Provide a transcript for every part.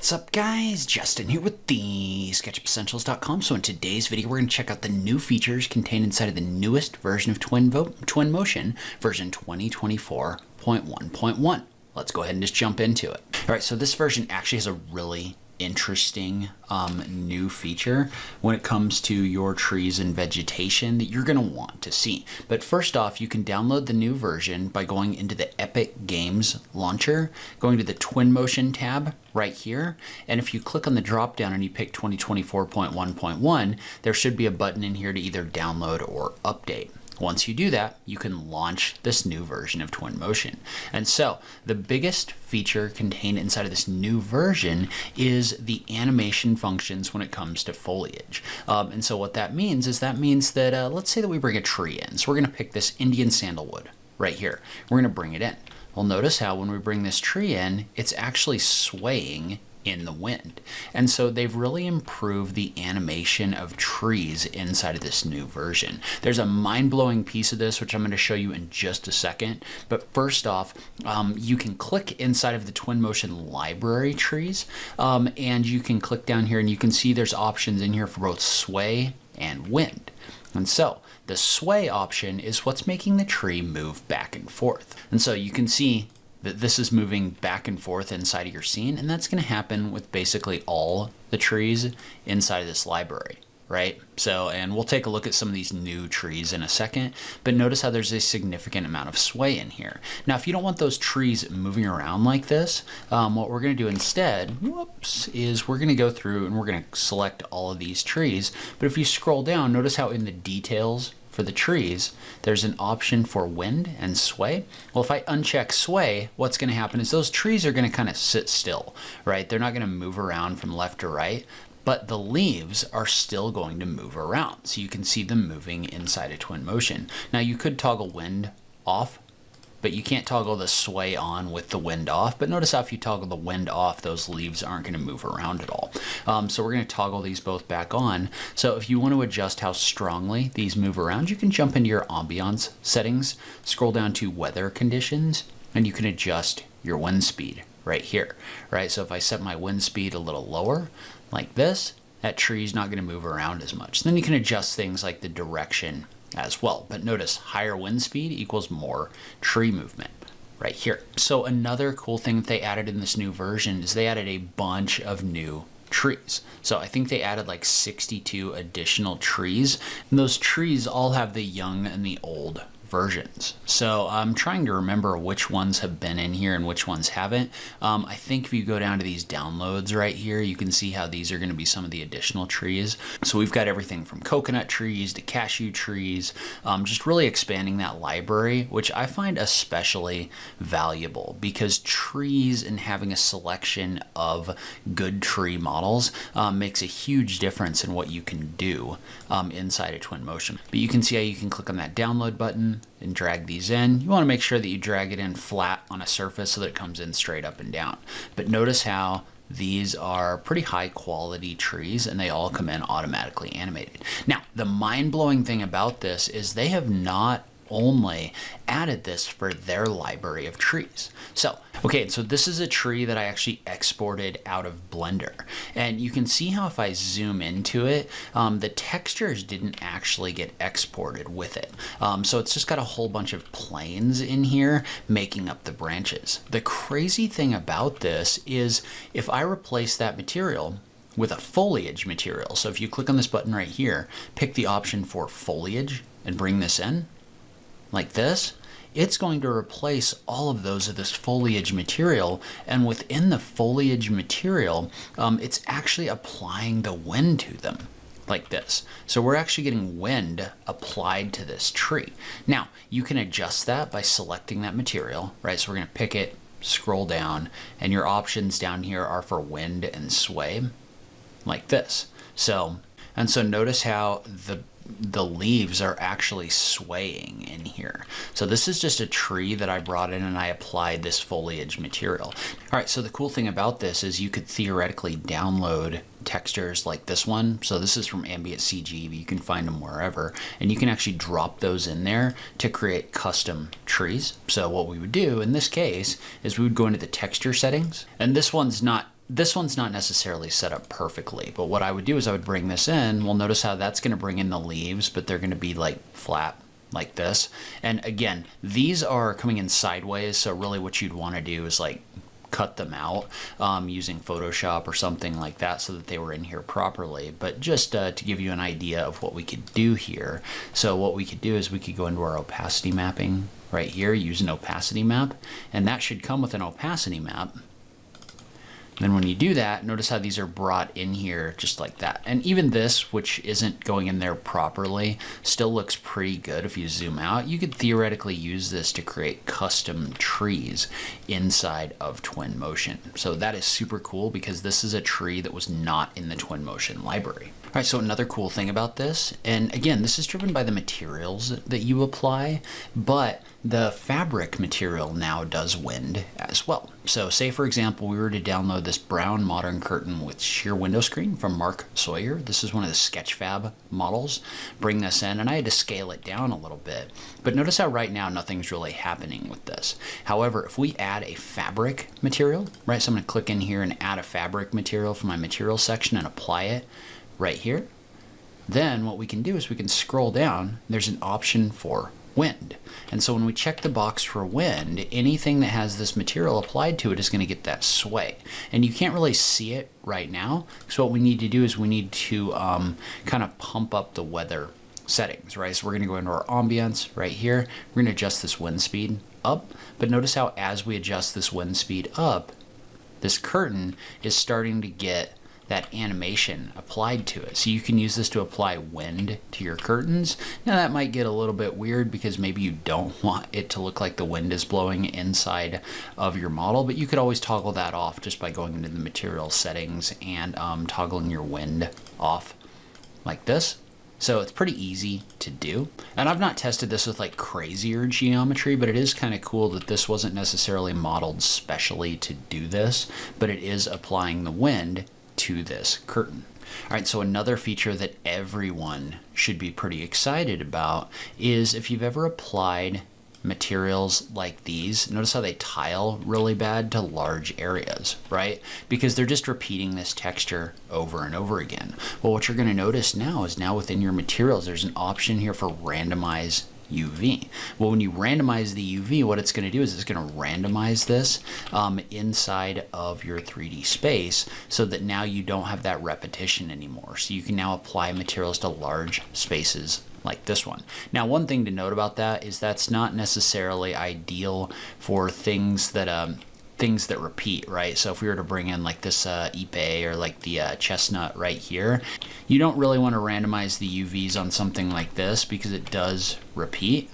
What's up guys, Justin here with TheSketchUpEssentials.com. So in today's video we're going to check out the new features contained inside of the newest version of Twinmotion, version 2024.1.1. Let's go ahead and just jump into it. Alright, so this version actually has a really interesting new feature when it comes to your trees and vegetation that you're going to want to see. But first off, you can download the new version by going into the Epic Games launcher, going to the Twinmotion tab right here, and if you click on the drop down and you pick 2024.1.1, there should be a button in here to either download or update. Once you do that, you can launch this new version of Twinmotion. And so the biggest feature contained inside of this new version is the animation functions when it comes to foliage. And so what that means is that let's say that we bring a tree in. So we're going to pick this Indian sandalwood right here. We're going to bring it in. Well, notice how when we bring this tree in, it's actually swaying in the wind. And so they've really improved the animation of trees inside of this new version. There's a mind-blowing piece of this which I'm going to show you in just a second, but first off, you can click inside of the Twinmotion library trees, and you can click down here and you can see there's options in here for both sway and wind. And so the sway option is what's making the tree move back and forth. And so you can see that this is moving back and forth inside of your scene, and that's going to happen with basically all the trees inside of this library, right? So, and we'll take a look at some of these new trees in a second, but notice how there's a significant amount of sway in here. Now, if you don't want those trees moving around like this, what we're going to do instead, is we're going to go through and we're going to select all of these trees, but if you scroll down, notice how in the details for the trees, there's an option for wind and sway. Well, if I uncheck sway, what's going to happen is those trees are going to kind of sit still, right? They're not going to move around from left to right, but the leaves are still going to move around. So you can see them moving inside of Twinmotion. Now you could toggle wind off, but you can't toggle the sway on with the wind off. But notice how if you toggle the wind off, those leaves aren't going to move around at all. So we're going to toggle these both back on. So if you want to adjust how strongly these move around, you can jump into your ambiance settings, scroll down to weather conditions, and you can adjust your wind speed right here, right? So if I set my wind speed a little lower, like this, that tree's not going to move around as much. Then you can adjust things like the direction as well. But notice higher wind speed equals more tree movement right here. So another cool thing that they added in this new version is they added a bunch of new trees. So I think they added like 62 additional trees, and those trees all have the young and the old versions. So I'm trying to remember which ones have been in here and which ones haven't. I think if you go down to these downloads right here, you can see how these are going to be some of the additional trees. So we've got everything from coconut trees to cashew trees, just really expanding that library, which I find especially valuable because trees and having a selection of good tree models makes a huge difference in what you can do inside of Twinmotion. But you can see how you can click on that download button and drag these in. You want to make sure that you drag it in flat on a surface so that it comes in straight up and down. But notice how these are pretty high quality trees and they all come in automatically animated. Now, the mind-blowing thing about this is they have not only added this for their library of trees. So, okay, so this is a tree that I actually exported out of Blender. And you can see how if I zoom into it, the textures didn't actually get exported with it. So it's just got a whole bunch of planes in here making up the branches. The crazy thing about this is if I replace that material with a foliage material, so if you click on this button right here, pick the option for foliage and bring this in, like this, it's going to replace all of those of this foliage material, and within the foliage material, it's actually applying the wind to them like this. So we're actually getting wind applied to this tree. Now, you can adjust that by selecting that material, right? So we're going to pick it, scroll down, and your options down here are for wind and sway like this. So notice how the leaves are actually swaying in here. So this is just a tree that I brought in and I applied this foliage material. All right, so the cool thing about this is you could theoretically download textures like this one. So this is from Ambient CG, but you can find them wherever, and you can actually drop those in there to create custom trees. So what we would do in this case is we would go into the texture settings, and this one's not this one's not necessarily set up perfectly, but what I would do is I would bring this in. Well, notice how that's going to bring in the leaves, but they're going to be like flat like this. And again, these are coming in sideways, so really what you'd want to do is like cut them out using Photoshop or something like that so that they were in here properly. But just to give you an idea of what we could do here, so what we could do is we could go into our opacity mapping right here, use an opacity map, and that should come with an opacity map. Then when you do that, notice how these are brought in here just like that. And even this, which isn't going in there properly, still looks pretty good if you zoom out. You could theoretically use this to create custom trees inside of Twinmotion. So that is super cool because this is a tree that was not in the Twinmotion library. All right, so another cool thing about this, and again, this is driven by the materials that you apply, but the fabric material now does wind as well. So say, for example, we were to download this brown modern curtain with sheer window screen from Mark Sawyer. This is one of the Sketchfab models. Bring this in, and I had to scale it down a little bit. But notice how right now nothing's really happening with this. However, if we add a fabric material, right, so I'm going to click in here and add a fabric material from my material section and apply it right here, then what we can do is we can scroll down. There's an option for wind. And so when we check the box for wind, anything that has this material applied to it is going to get that sway. And you can't really see it right now. So what we need to do is we need to kind of pump up the weather settings, right? So we're going to go into our ambience right here. We're going to adjust this wind speed up. But notice how as we adjust this wind speed up, this curtain is starting to get that animation applied to it. So you can use this to apply wind to your curtains. Now that might get a little bit weird because maybe you don't want it to look like the wind is blowing inside of your model, but you could always toggle that off just by going into the material settings and toggling your wind off like this. So it's pretty easy to do. And I've not tested this with like crazier geometry, but it is kind of cool that this wasn't necessarily modeled specially to do this, but it is applying the wind to this curtain. All right, so another feature that everyone should be pretty excited about is if you've ever applied materials like these, notice how they tile really bad to large areas, right? Because they're just repeating this texture over and over again. Well, what you're going to notice now is now within your materials, there's an option here for randomize UV. Well, when you randomize the UV, what it's going to do is it's going to randomize this inside of your 3D space so that now you don't have that repetition anymore. So you can now apply materials to large spaces like this one. Now, one thing to note about that is that's not necessarily ideal for things that repeat, right? So if we were to bring in like this Ipe or like the chestnut right here, you don't really want to randomize the UVs on something like this because it does repeat.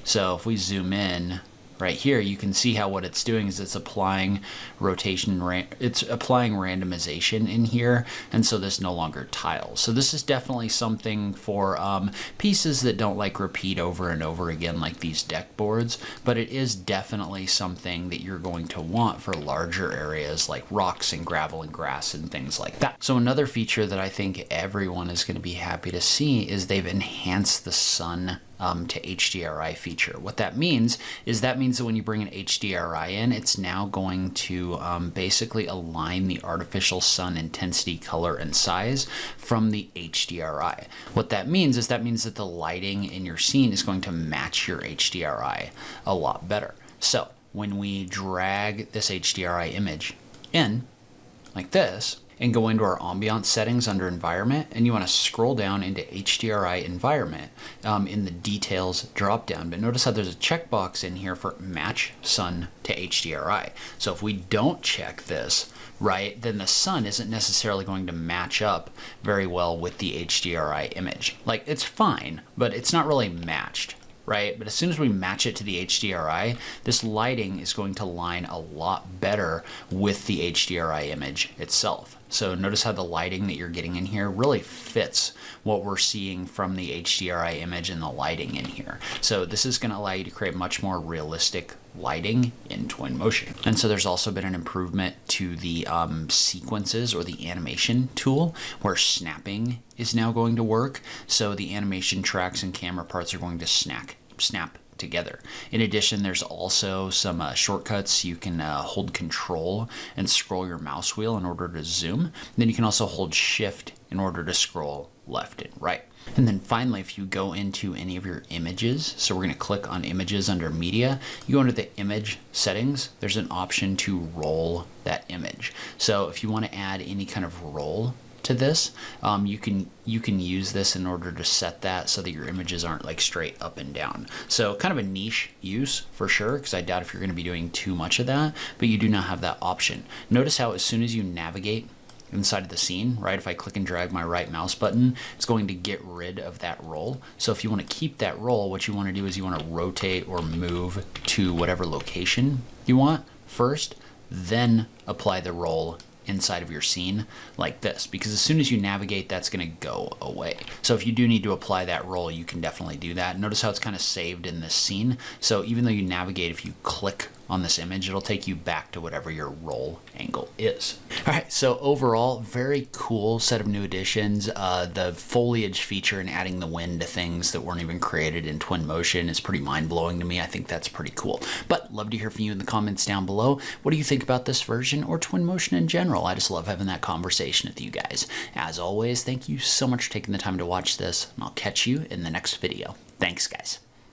So if we zoom in right here, you can see how what it's doing is it's applying it's applying randomization in here, and so this no longer tiles. So this is definitely something for pieces that don't like repeat over and over again like these deck boards, but it is definitely something that you're going to want for larger areas like rocks and gravel and grass and things like that. So another feature that I think everyone is going to be happy to see is they've enhanced the sun to HDRI feature. What that means is that when you bring an HDRI in, it's now going to basically align the artificial sun intensity, color, and size from the HDRI. What that means is that the lighting in your scene is going to match your HDRI a lot better. So when we drag this HDRI image in like this, and go into our ambiance settings under environment, and you want to scroll down into HDRI environment in the details dropdown. But notice how there's a checkbox in here for match sun to HDRI. So if we don't check this, right, then the sun isn't necessarily going to match up very well with the HDRI image. Like, it's fine, but it's not really matched, right? But as soon as we match it to the HDRI, this lighting is going to line a lot better with the HDRI image itself. So notice how the lighting that you're getting in here really fits what we're seeing from the HDRI image and the lighting in here. So this is going to allow you to create much more realistic lighting in Twinmotion. And so there's also been an improvement to the sequences or the animation tool where snapping is now going to work. So the animation tracks and camera parts are going to snap together. In addition, there's also some shortcuts. You can hold Control and scroll your mouse wheel in order to zoom. Then you can also hold Shift in order to scroll left and right. And then finally, if you go into any of your images, so we're going to click on images under media, you go into the image settings, there's an option to roll that image. So if you want to add any kind of roll to this, you can use this in order to set that so that your images aren't like straight up and down. So kind of a niche use for sure, because I doubt if you're going to be doing too much of that, but you do not have that option. Notice how as soon as you navigate inside of the scene, right, if I click and drag my right mouse button, it's going to get rid of that roll. So if you want to keep that roll, what you want to do is you want to rotate or move to whatever location you want first, then apply the roll inside of your scene like this, because as soon as you navigate, that's going to go away. So if you do need to apply that roll, you can definitely do that. Notice how it's kind of saved in this scene. So even though you navigate, if you click on this image, it'll take you back to whatever your roll angle is. All right, so overall, very cool set of new additions. The foliage feature and adding the wind to things that weren't even created in Twinmotion is pretty mind-blowing to me. I think that's pretty cool. But love to hear from you in the comments down below. What do you think about this version or Twinmotion in general? I just love having that conversation with you guys. As always, thank you so much for taking the time to watch this, and I'll catch you in the next video. Thanks, guys.